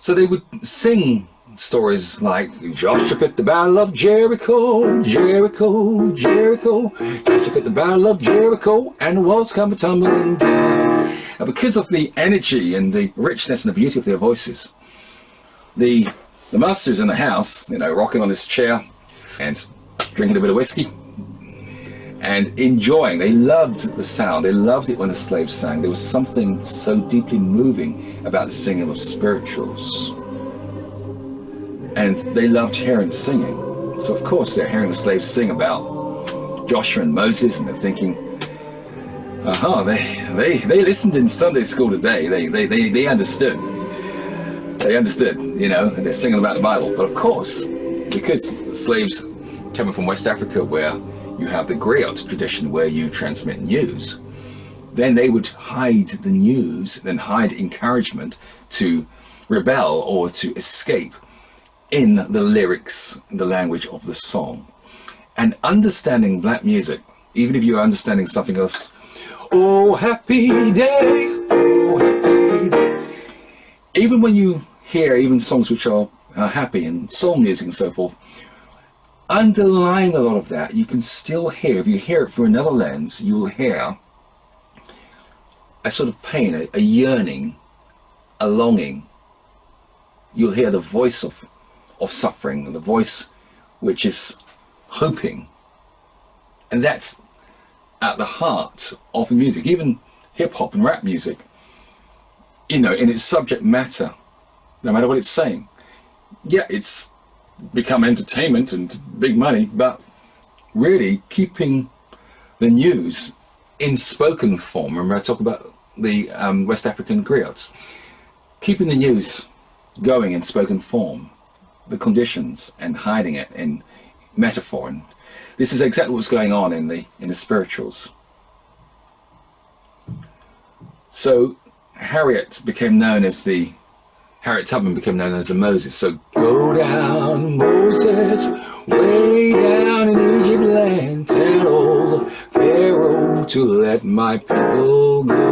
So they would sing stories like Joshua at the Battle of Jericho, Jericho, Jericho, Joshua at the Battle of Jericho, and the walls come tumbling down. And because of the energy and the richness and the beauty of their voices, the masters in the house, you know, rocking on this chair and drinking a bit of whiskey and enjoying, they loved the sound, they loved it when the slaves sang. There was something so deeply moving about the singing of spirituals. And they loved hearing singing. So of course they're hearing the slaves sing about Joshua and Moses, and they're thinking, aha, they listened in Sunday school today. They understood. They understood, you know, and they're singing about the Bible. But of course, because slaves coming from West Africa, where you have the griot tradition where you transmit news, then they would hide the news, then hide encouragement to rebel or to escape in the lyrics, the language of the song. And understanding black music, even if you're understanding something else, oh happy day, oh happy day, even when you hear even songs which are happy and soul music and so forth, underlying a lot of that, you can still hear, if you hear it through another lens, you will hear a sort of pain, a yearning, a longing. You'll hear the voice of suffering, the voice which is hoping. And that's at the heart of the music. Even hip-hop and rap music, you know, in its subject matter, no matter what it's saying, yeah, it's become entertainment and big money, but really keeping the news in spoken form. Remember I talk about the West African griots, keeping the news going in spoken form, the conditions, and hiding it in metaphor. And this is exactly what's going on in the spirituals. So Harriet Tubman became known as the Moses. So go down, Moses, way down in Egypt land, tell old Pharaoh to let my people go.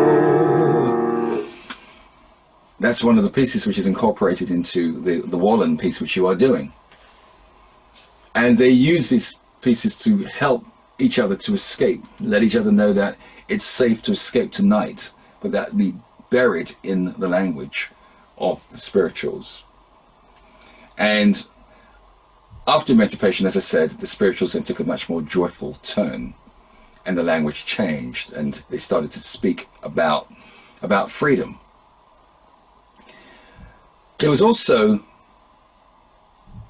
That's one of the pieces which is incorporated into the Wallen piece which you are doing. And they use these pieces to help each other to escape, let each other know that it's safe to escape tonight, but that be buried in the language of the spirituals. And after emancipation, as I said, the spirituals then took a much more joyful turn, and the language changed, and they started to speak about freedom. There was also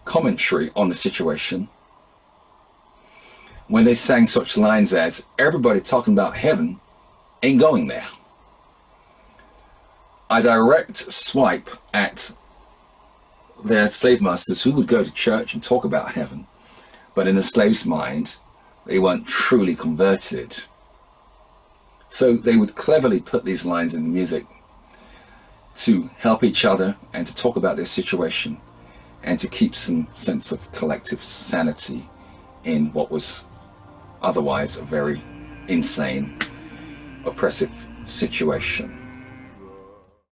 commentary on the situation when they sang such lines as, everybody talking about heaven ain't going there. A direct swipe at their slave masters who would go to church and talk about heaven, but in the slave's mind, they weren't truly converted. So they would cleverly put these lines in the music to help each other and to talk about their situation and to keep some sense of collective sanity in what was otherwise a very insane, oppressive situation.